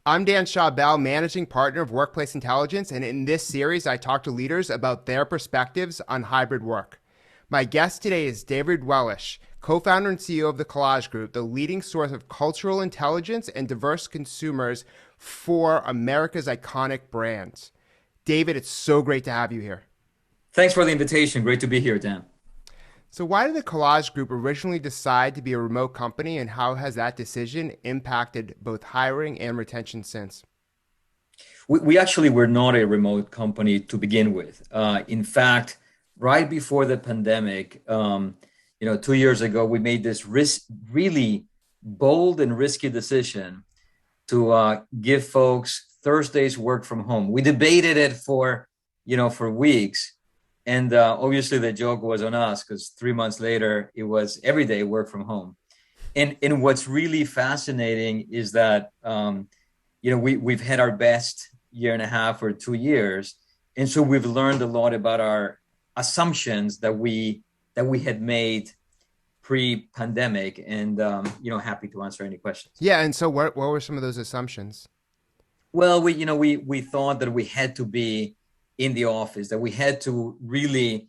I'm Dan Shaw-Bell, managing partner of Workplace Intelligence, and in this series, I talk to leaders about their perspectives on hybrid work. My guest today is David Wellisch, co-founder and CEO of the Collage Group, the leading source of cultural intelligence and diverse consumers for America's iconic brands. David, it's so great to have you here. Thanks for the invitation. Great to be here, Dan. So, why did the Collage Group originally decide to be a remote company, and how has that decision impacted both hiring and retention since? We actually were not a remote company to begin with. In fact, right before the pandemic, 2 years ago, we made this really bold and risky decision to give folks Thursdays work from home. We debated it for weeks. And obviously the joke was on us because 3 months later, it was every day work from home. And what's really fascinating is that we've had our best year and a half or 2 years, and so we've learned a lot about our assumptions that we had made pre-pandemic, and happy to answer any questions. Yeah, and so what were some of those assumptions? Well, we thought that we had to be in the office, that we had to really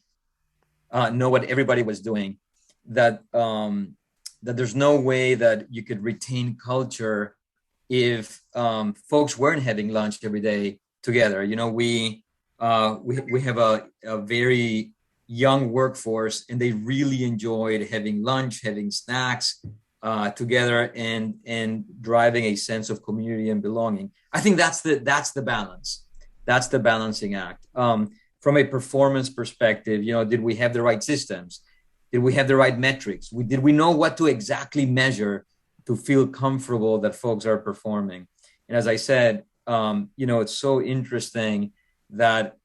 know what everybody was doing, that there's no way that you could retain culture if folks weren't having lunch every day together. We have a very young workforce, and they really enjoyed having lunch, having snacks together, and driving a sense of community and belonging. I think that's the balance. That's the balancing act. From a performance perspective, did we have the right systems? Did we have the right metrics? Did we know what to exactly measure to feel comfortable that folks are performing? And as I said, it's so interesting that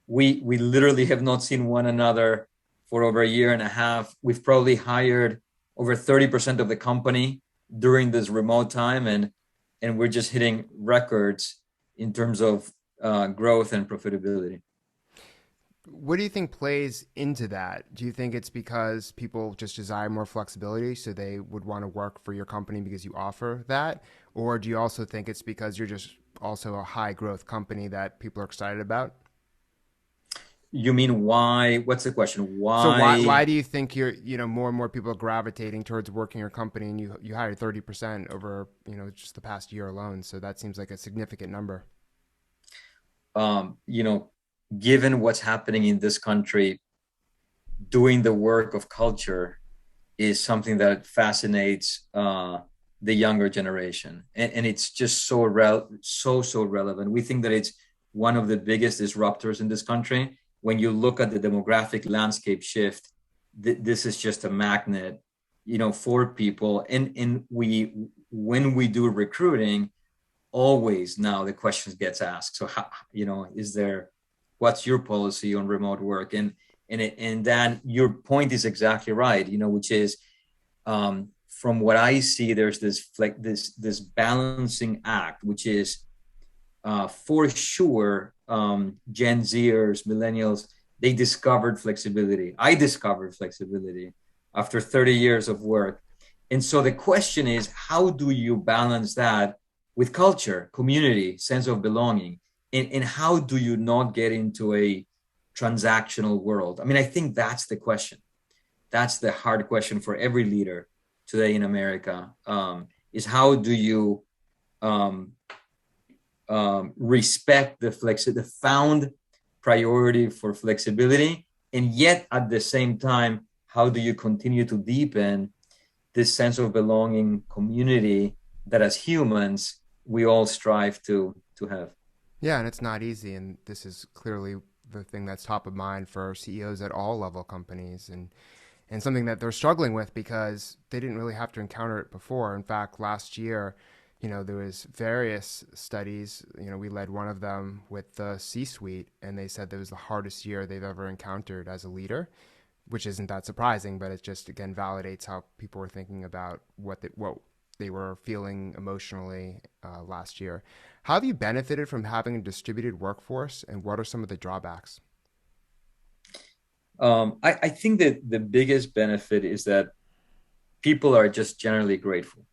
we literally have not seen one another for over a year and a half. We've probably hired over 30% of the company during this remote time, and we're just hitting records in terms of growth and profitability. What do you think plays into that? Do you think it's because people just desire more flexibility, so they would want to work for your company because you offer that? Or do you also think it's because you're just also a high growth company that people are excited about? You mean why? What's the question? So why Why? do you think more and more people are gravitating towards working your company, and you hired 30% over just the past year alone? So that seems like a significant number. um, you know, Given what's happening in this country, doing the work of culture is something that fascinates the younger generation, and it's just so relevant. We think that it's one of the biggest disruptors in this country. When you look at the demographic landscape shift, this is just a magnet, for people. And when we do recruiting, always now the questions gets asked. So how, is there, what's your policy on remote work? And then your point is exactly right, which is, from what I see, there's this balancing act, which is, for sure, Gen Zers, millennials, they discovered flexibility. I discovered flexibility after 30 years of work. And so the question is, how do you balance that with culture, community, sense of belonging? And how do you not get into a transactional world? I mean, I think that's the question. That's the hard question for every leader today in America, is how do you um, respect the found priority for flexibility, and yet at the same time, how do you continue to deepen this sense of belonging, community that as humans we all strive to have? Yeah, and it's not easy, and this is clearly the thing that's top of mind for CEOs at all level companies, and something that they're struggling with because they didn't really have to encounter it before. In fact, last year, there was various studies. We led one of them with the C-suite, and they said that was the hardest year they've ever encountered as a leader, which isn't that surprising, but it just again validates how people were thinking about what they were feeling emotionally last year. How have you benefited from having a distributed workforce, and what are some of the drawbacks? I think that the biggest benefit is that people are just generally grateful.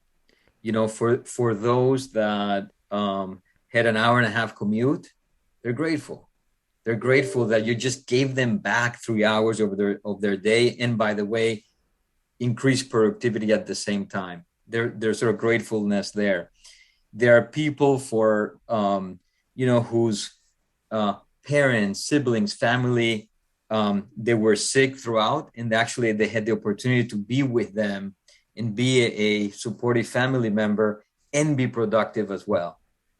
For those that had an hour and a half commute, they're grateful. They're grateful that you just gave them back 3 hours of their day, and by the way, increase productivity at the same time. There's sort of gratefulness there. There are people for whose parents, siblings, family, they were sick throughout, and actually they had the opportunity to be with them and be a supportive family member and be productive as well.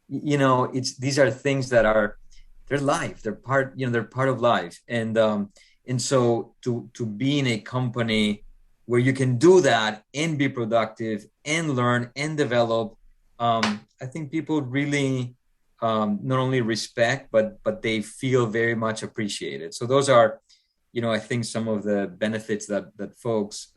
These are things that are, they're life. They're part of life. And so to be in a company where you can do that and be productive and learn and develop, I think people really not only respect, but they feel very much appreciated. So those are, I think some of the benefits that folks,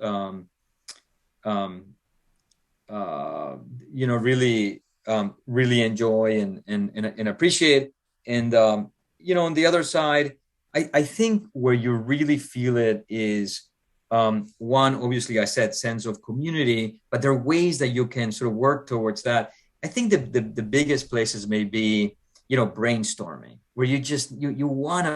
really enjoy and appreciate. And, on the other side, I think where you really feel it is, one, obviously I said sense of community, but there are ways that you can sort of work towards that. I think the biggest places may be, brainstorming, where you want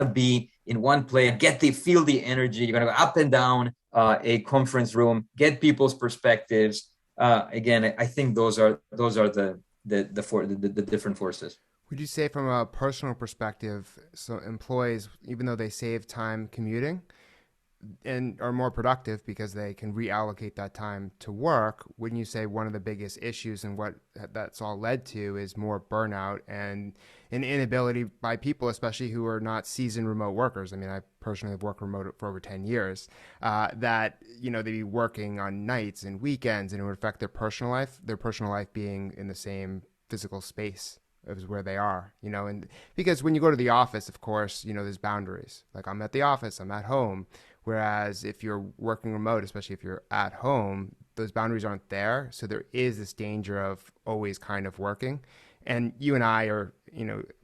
to be in one place, feel the energy. You're going to go up and down a conference room, get people's perspectives. Again, I think those are the different forces. Would you say from a personal perspective, so employees, even though they save time commuting and are more productive because they can reallocate that time to work, wouldn't you say one of the biggest issues and what that's all led to is more burnout and an inability by people, especially who are not seasoned remote workers? I mean, I personally have worked remote for over 10 years, that, they'd be working on nights and weekends, and it would affect their personal life being in the same physical space as where they are, and because when you go to the office, of course, there's boundaries. Like, I'm at the office, I'm at home. Whereas if you're working remote, especially if you're at home, those boundaries aren't there. So there is this danger of always kind of working. And you and I are,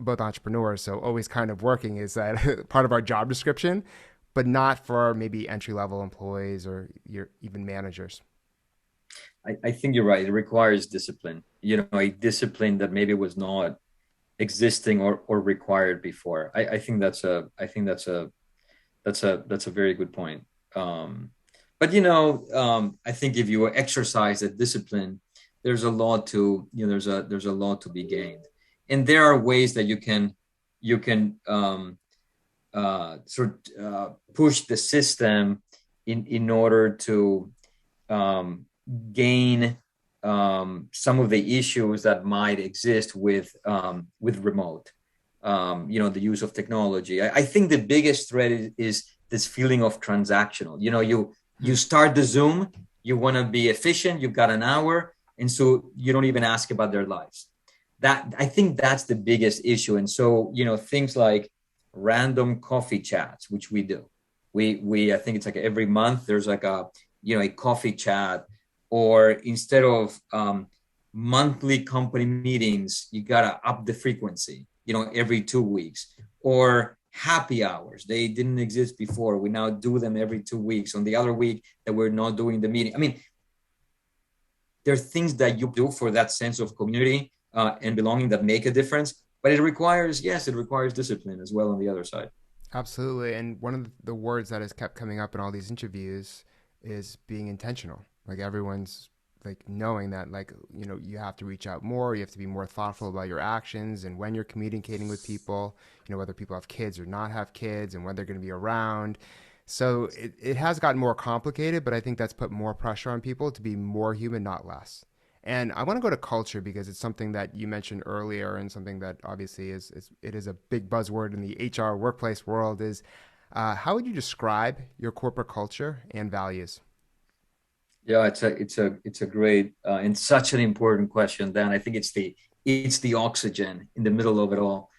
both entrepreneurs. So always kind of working is that part of our job description, but not for maybe entry-level employees or even managers. I think you're right. It requires discipline, a discipline that maybe was not existing or required before. I think that's a very good point. But I think if you exercise that discipline, there's a lot to there's a lot to be gained, and there are ways that you can push the system in order to gain some of the issues that might exist with remote. The use of technology. I think the biggest threat is this feeling of transactional. You start the Zoom, you want to be efficient, you've got an hour, and so you don't even ask about their lives. I think that's the biggest issue. And so, things like random coffee chats, which we do. I think it's like every month there's like a coffee chat, or instead of monthly company meetings, you got to up the frequency. Every 2 weeks, or happy hours. They didn't exist before. We now do them every 2 weeks. On the other week that we're not doing the meeting. I mean, there are things that you do for that sense of community and belonging that make a difference, but it requires discipline as well on the other side. Absolutely. And one of the words that has kept coming up in all these interviews is being intentional. Like, everyone's like knowing that, like, you have to reach out more, you have to be more thoughtful about your actions and when you're communicating with people, whether people have kids or not have kids and when they're going to be around. So it has gotten more complicated, but I think that's put more pressure on people to be more human, not less. And I want to go to culture because it's something that you mentioned earlier, and something that obviously is a big buzzword in the HR workplace world. Is how would you describe your corporate culture and values? Yeah, it's a great and such an important question, Dan. I think it's the oxygen in the middle of it all.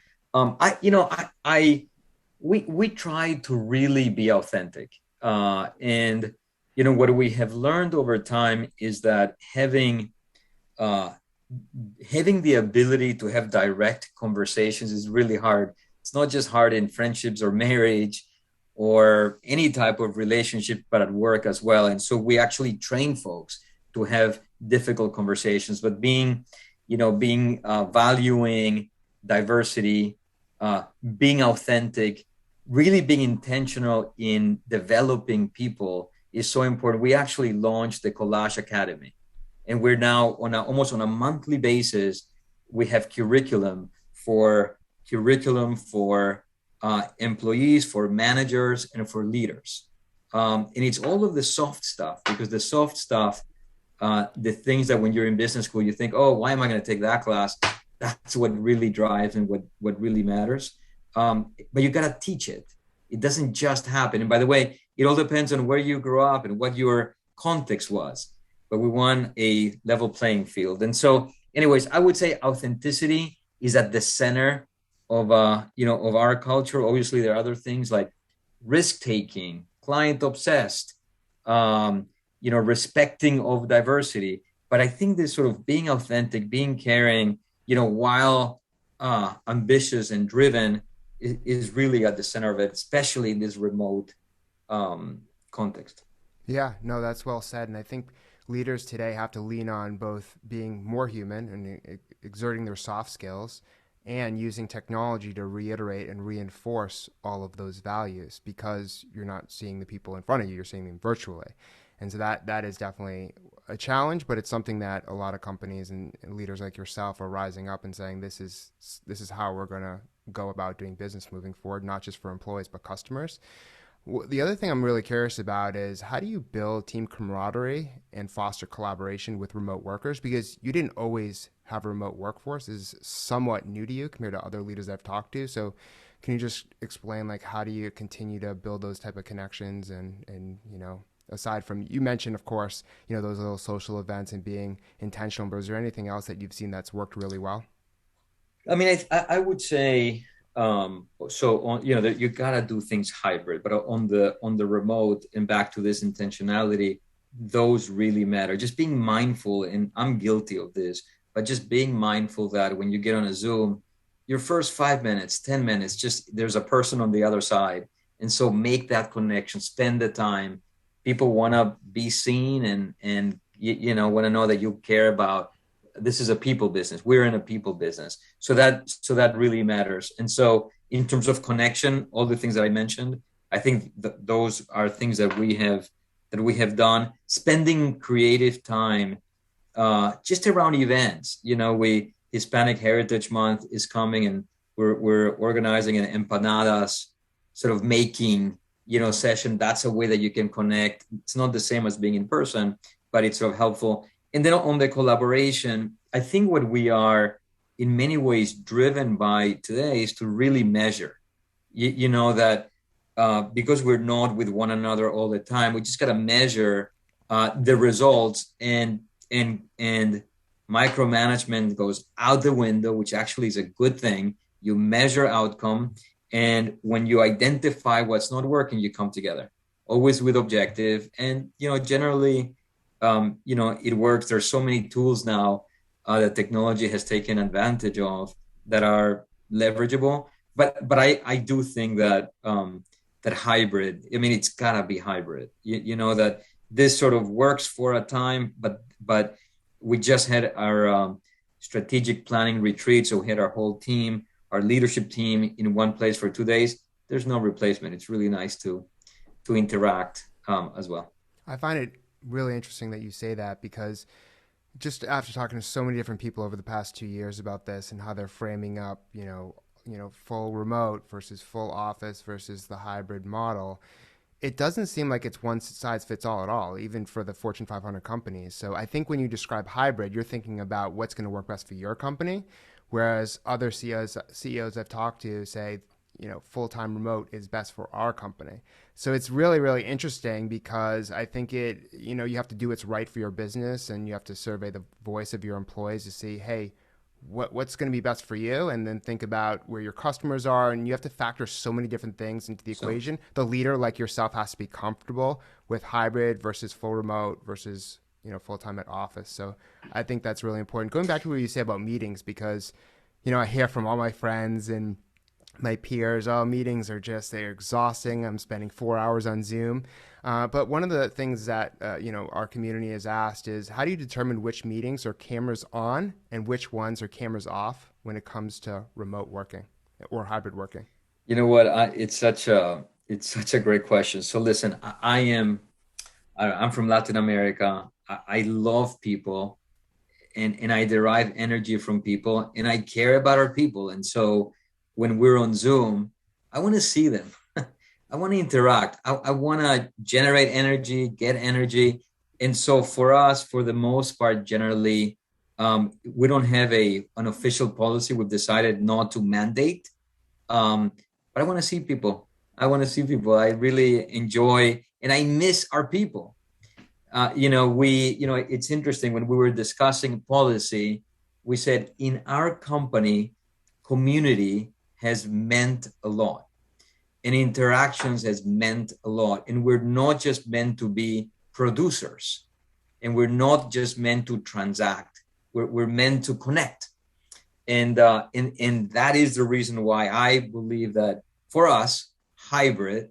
We try to really be authentic, and what we have learned over time is that having the ability to have direct conversations is really hard. It's not just hard in friendships or marriage, or any type of relationship, but at work as well. And so we actually train folks to have difficult conversations, but being valuing diversity, being authentic, really being intentional in developing people is so important. We actually launched the Collage Academy, and we're now almost on a monthly basis. We have curriculum for employees, for managers, and for leaders. And it's all of the soft stuff, because the soft stuff, the things that when you're in business school, you think, oh, why am I going to take that class? That's what really drives and what really matters. But you got to teach it. It doesn't just happen. And by the way, it all depends on where you grew up and what your context was. But we want a level playing field. And so, anyways, I would say authenticity is at the center of of our culture. Obviously, there are other things like risk taking, client obsessed, respecting of diversity. But I think this sort of being authentic, being caring, while ambitious and driven is really at the center of it, especially in this remote context. Yeah, no, that's well said. And I think leaders today have to lean on both being more human and exerting their soft skills and using technology to reiterate and reinforce all of those values, because you're not seeing the people in front of you, you're seeing them virtually. And so that is definitely a challenge, but it's something that a lot of companies and leaders like yourself are rising up and saying this is how we're going to go about doing business moving forward, not just for employees but customers. The other thing I'm really curious about is, how do you build team camaraderie and foster collaboration with remote workers? Because you didn't always have a remote workforce. This is somewhat new to you compared to other leaders I've talked to. So can you just explain, like, how do you continue to build those type of connections and aside from, you mentioned, of course, those little social events and being intentional, but is there anything else that you've seen that's worked really well? I mean, I would say, that you gotta do things hybrid, but on the remote, and back to this intentionality, those really matter. Just being mindful, and I'm guilty of this, but just being mindful that when you get on a Zoom, your first 5 minutes, 10 minutes, just there's a person on the other side. And so make that connection, spend the time. People want to be seen and want to know that you care about. This is a people business. We're in a people business. So that really matters. And so in terms of connection, all the things that I mentioned, I think those are things that we have done. Spending creative time just around events. Hispanic Heritage Month is coming, and we're organizing an empanadas sort of making session. That's a way that you can connect. It's not the same as being in person, but it's sort of helpful. And then on the collaboration, I think what we are in many ways driven by today is to really measure, that because we're not with one another all the time, we just got to measure the results, and micromanagement goes out the window, which actually is a good thing. You measure outcome. And when you identify what's not working, you come together, always with objective. And, generally, it works. There's so many tools now that technology has taken advantage of that are leverageable. But I do think that that hybrid, I mean, it's gotta be hybrid, that this sort of works for a time, but we just had our strategic planning retreat. So we had our whole team, our leadership team in one place for 2 days. There's no replacement. It's really nice to interact as well. I find it really interesting that you say that, because just after talking to so many different people over the past 2 years about this and how they're framing up, full remote versus full office versus the hybrid model, it doesn't seem like it's one size fits all at all, even for the Fortune 500 companies. So I think when you describe hybrid, you're thinking about what's going to work best for your company, whereas other CEOs I've talked to say, full-time remote is best for our company. So it's really, really interesting, because I think you have to do what's right for your business, and you have to survey the voice of your employees to see, hey, what's going to be best for you, and then think about where your customers are, and you have to factor so many different things into the equation. The leader like yourself has to be comfortable with hybrid versus full remote versus full-time at office. So I think that's really important. Going back to what you say about meetings, because I hear from all my friends and my peers, oh, meetings are just, they're exhausting. I'm spending 4 hours on Zoom. But one of the things that, our community has asked is, how do you determine which meetings are cameras on and which ones are cameras off when it comes to remote working or hybrid working? You know what? It's such a great question. So listen, I'm from Latin America. I love people, and I derive energy from people, and I care about our people. And so when we're on Zoom, I want to see them. I want to interact. I want to generate energy, get energy. And so for us, for the most part, generally, we don't have an official policy. We've decided not to mandate. Um, but I want to see people. I want to see people. I really enjoy, and I miss our people. It's interesting when we were discussing policy, we said in our company, community has meant a lot, and interactions has meant a lot. And we're not just meant to be producers, and we're not just meant to transact. We're meant to connect. And that is the reason why I believe that for us, hybrid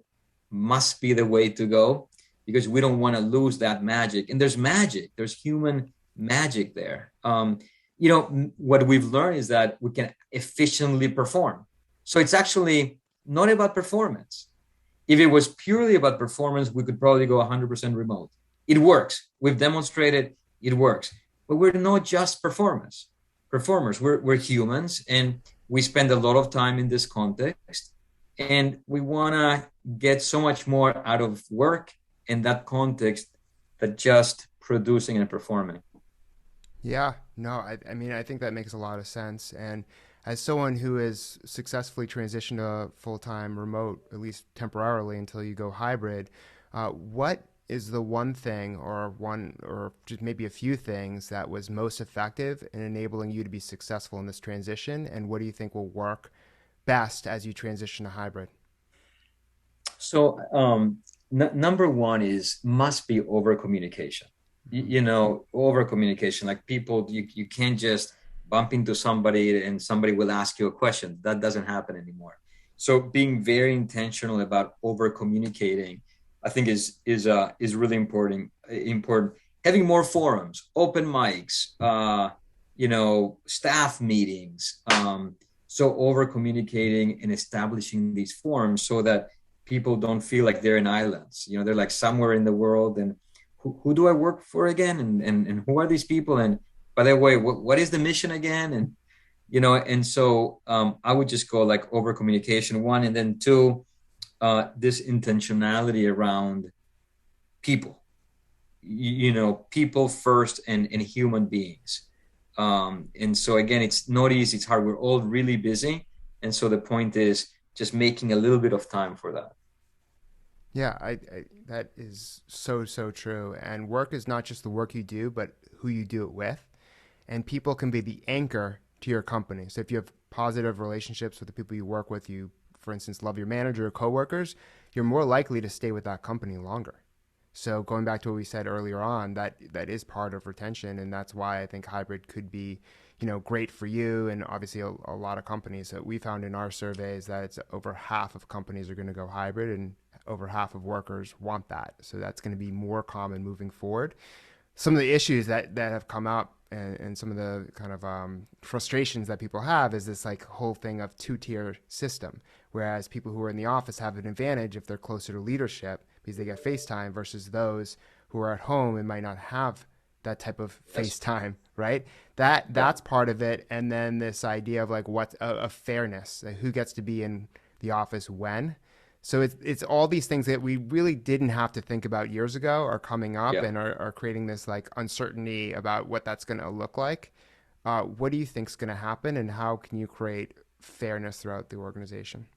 must be the way to go, because we don't want to lose that magic. And there's magic, there's human magic there. What we've learned is that we can efficiently perform. So it's actually not about performance. If it was purely about performance, we could probably go 100% remote. It works. We've demonstrated it works. But we're not just performers. We're humans, and we spend a lot of time in this context. And we want to get so much more out of work in that context than just producing and performing. Yeah, no, I mean, I think that makes a lot of sense. And as someone who has successfully transitioned to full-time remote, at least temporarily until you go hybrid, what is the one thing or just maybe a few things that was most effective in enabling you to be successful in this transition? And what do you think will work best as you transition to hybrid? So number one is must be over communication. Over communication. Like people, you can't just bump into somebody and somebody will ask you a question. That doesn't happen anymore. So being very intentional about over communicating, I think is really important. Important. Having more forums, open mics, staff meetings. So over communicating and establishing these forums so that people don't feel like they're in islands. They're like somewhere in the world, and who do I work for again? And who are these people? And by the way, what is the mission again? And so I would just go like over communication, one, and then two, this intentionality around people, people first, and human beings. And so again, it's not easy, it's hard. We're all really busy. And so the point is just making a little bit of time for that. Yeah, that is so true. And work is not just the work you do, but who you do it with. And people can be the anchor to your company. So if you have positive relationships with the people you work with, you, for instance, love your manager or coworkers, you're more likely to stay with that company longer. So going back to what we said earlier on, that is part of retention, and that's why I think hybrid could be, great for you, and obviously a lot of companies that we found in our surveys that it's over half of companies are going to go hybrid, and over half of workers want that. So that's going to be more common moving forward. Some of the issues that have come up, and some of the kind of frustrations that people have is this like whole thing of two-tier system, whereas people who are in the office have an advantage if they're closer to leadership because they get FaceTime versus those who are at home and might not have that type of FaceTime, right? That's part of it. And then this idea of like what a fairness, like who gets to be in the office when. So it's all these things that we really didn't have to think about years ago are coming up and are creating this like uncertainty about what that's going to look like. What do you think is going to happen, and how can you create fairness throughout the organization?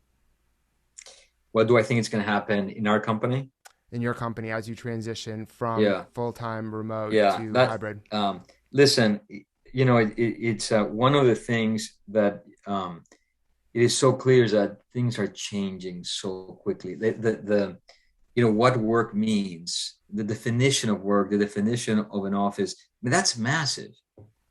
What do I think is going to happen in our company? In your company as you transition from Yeah. full-time remote Yeah, to that hybrid? listen, it's one of the things that it is so clear is that things are changing so quickly. What work means, the definition of work, the definition of an office, I mean, that's massive.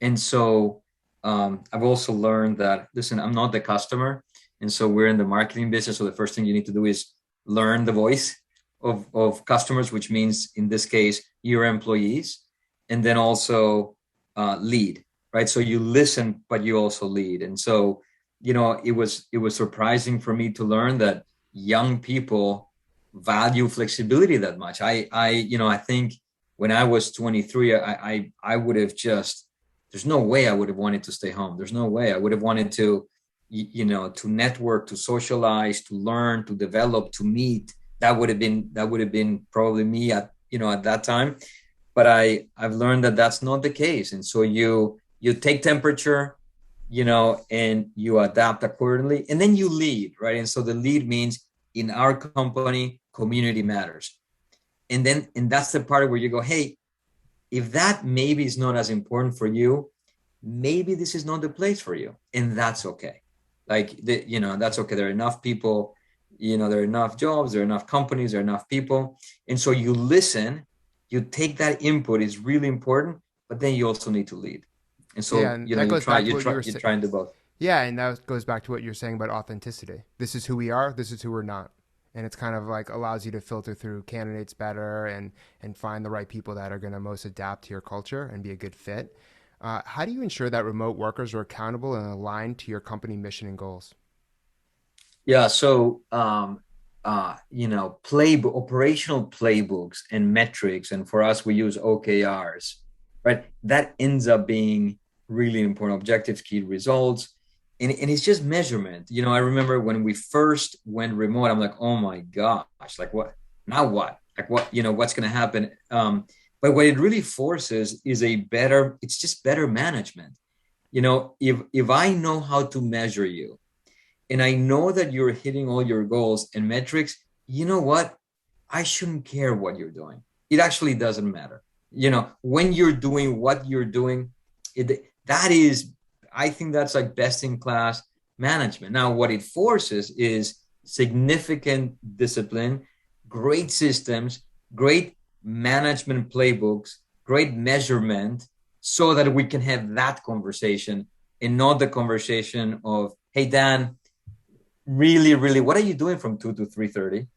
And so I've also learned that, listen, I'm not the customer. And so we're in the marketing business. So the first thing you need to do is learn the voice of customers, which means in this case, your employees, and then also lead, right? So you listen, but you also lead. And so, it was surprising for me to learn that young people value flexibility that much. I think when I was 23, I would have just, there's no way I would have wanted to stay home. There's no way I would have wanted to, to network, to socialize, to learn, to develop, to meet. That would have been probably me at that time. But I've learned that that's not the case. And so you take temperature, and you adapt accordingly, and then you lead, right? And so the lead means in our company, community matters. And that's the part where you go, hey, if that maybe is not as important for you, maybe this is not the place for you. And that's okay. That's okay. There are enough people, there are enough jobs, there are enough companies, there are enough people. And so you listen, you take that input is really important, but then you also need to lead. And so, Yeah, and that goes back to what you were you try and do both. Yeah, and that goes back to what you're saying about authenticity. This is who we are. This is who we're not. And it's kind of like allows you to filter through candidates better and find the right people that are going to most adapt to your culture and be a good fit. How do you ensure that remote workers are accountable and aligned to your company mission and goals? Yeah. So, operational playbooks and metrics, and for us, we use OKRs, right? That ends up being really important. Objectives, key results, and it's just measurement. I remember when we first went remote, I'm like, oh my gosh, like what? Now what? Like what? What's going to happen? But what it really forces is it's just better management. If I know how to measure you, and I know that you're hitting all your goals and metrics, you know what? I shouldn't care what you're doing. It actually doesn't matter. When you're doing what you're doing, I think that's like best in class management. Now, what it forces is significant discipline, great systems, great management playbooks, great measurement, so that we can have that conversation and not the conversation of, hey, Dan, really, really, what are you doing from 2 to 3:30?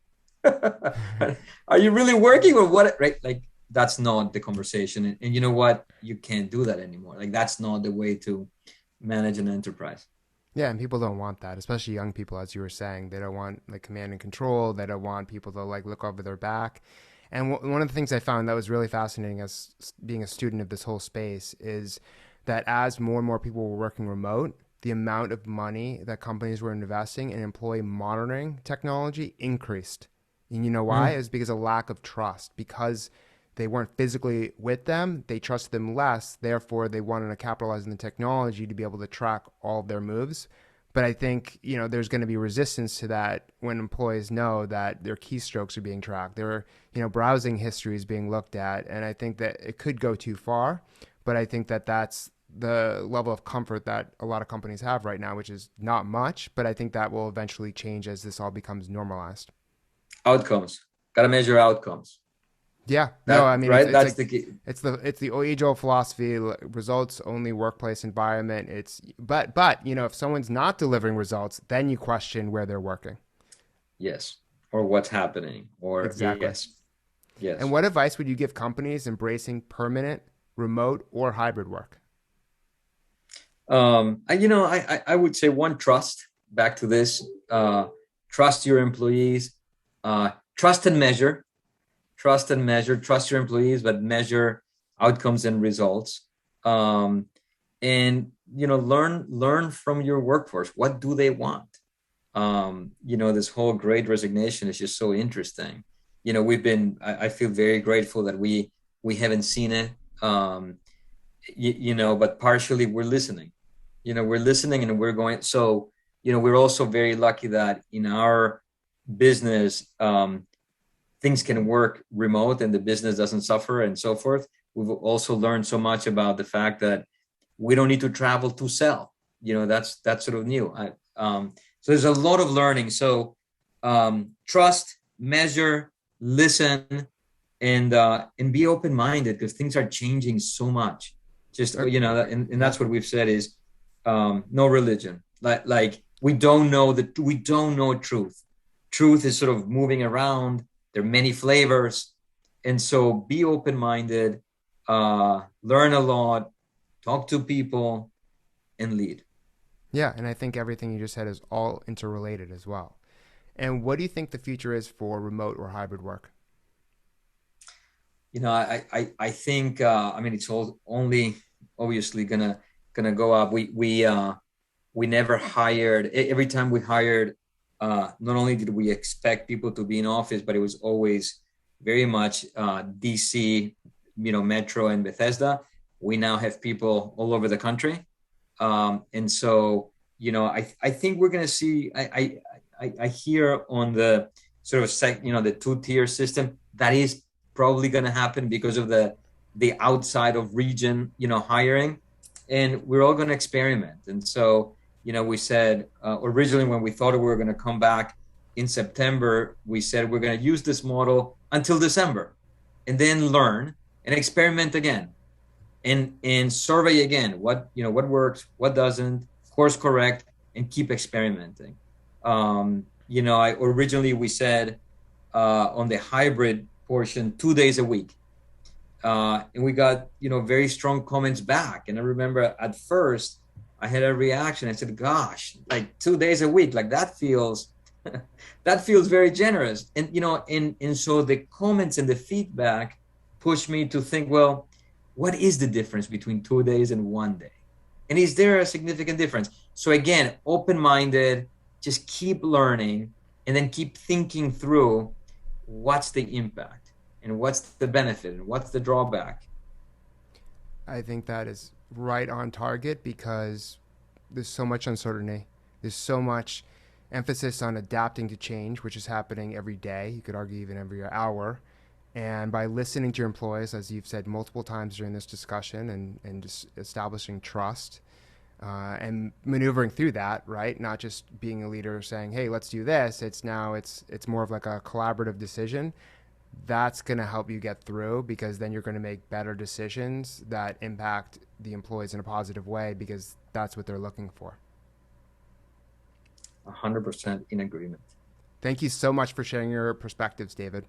Are you really working or what? Right? Like, that's not the conversation. And you know what? You can't do that anymore. Like, that's not the way to manage an enterprise. Yeah, and people don't want that, especially young people, as you were saying. They don't want like command and control. They don't want people to like look over their back. And one of the things I found that was really fascinating as being a student of this whole space is that as more and more people were working remote, the amount of money that companies were investing in employee monitoring technology increased. And you know why? It was because of lack of trust. Because they weren't physically with them, they trusted them less. Therefore, they wanted to capitalize on the technology to be able to track all of their moves. But I think, there's going to be resistance to that when employees know that their keystrokes are being tracked. Their, browsing history is being looked at. And I think that it could go too far. But I think that that's the level of comfort that a lot of companies have right now, which is not much, but I think that will eventually change as this all becomes normalized. Outcomes. Got to measure outcomes. Yeah. No, I mean, right. It's That's like, the key. it's the age-old philosophy, results only workplace environment. But if someone's not delivering results, then you question where they're working. Yes. Or what's happening. Or exactly. Yes. And what advice would you give companies embracing permanent, remote, or hybrid work? I would say one, trust. Back to this, trust your employees, trust and measure, trust your employees, but measure outcomes and results. And learn from your workforce. What do they want? This whole great resignation is just so interesting. I feel very grateful that we haven't seen it. But partially we're listening. We're listening and we're going. So, we're also very lucky that in our business, things can work remote and the business doesn't suffer and so forth. We've also learned so much about the fact that we don't need to travel to sell. That's sort of new. So there's a lot of learning. So trust, measure, listen, and be open-minded because things are changing so much. Just and that's what we've said is no religion. Like we don't know truth. Truth is sort of moving around. There are many flavors. And so be open-minded, learn a lot, talk to people, and lead. Yeah, and I think everything you just said is all interrelated as well. And what do you think the future is for remote or hybrid work? I think I mean it's all only obviously gonna go up. We never hired. Every time we hired, not only did we expect people to be in office, but it was always very much DC, Metro and Bethesda. We now have people all over the country, and so I think we're gonna see. I hear on the sort of the two-tier system that is probably going to happen because of the outside of region hiring, and we're all going to experiment. And so we said originally when we thought we were going to come back in September, we said we're going to use this model until December and then learn and experiment again and survey again what works, what doesn't, course correct, and keep experimenting. Originally we said on the hybrid portion 2 days a week, and we got very strong comments back. And I remember at first I had a reaction. I said, "Gosh, like 2 days a week, like that feels that feels very generous." And so the comments and the feedback pushed me to think, well, what is the difference between 2 days and 1 day? And is there a significant difference? So again, open-minded, just keep learning, and then keep thinking through what's the impact and what's the benefit and what's the drawback. I think that is right on target because there's so much uncertainty. There's so much emphasis on adapting to change, which is happening every day. You could argue even every hour. And by listening to your employees, as you've said multiple times during this discussion, and just establishing trust and maneuvering through that, right? Not just being a leader saying, "Hey, let's do this." It's more of like a collaborative decision. That's going to help you get through because then you're going to make better decisions that impact the employees in a positive way because that's what they're looking for. 100% in agreement. Thank you so much for sharing your perspectives, David.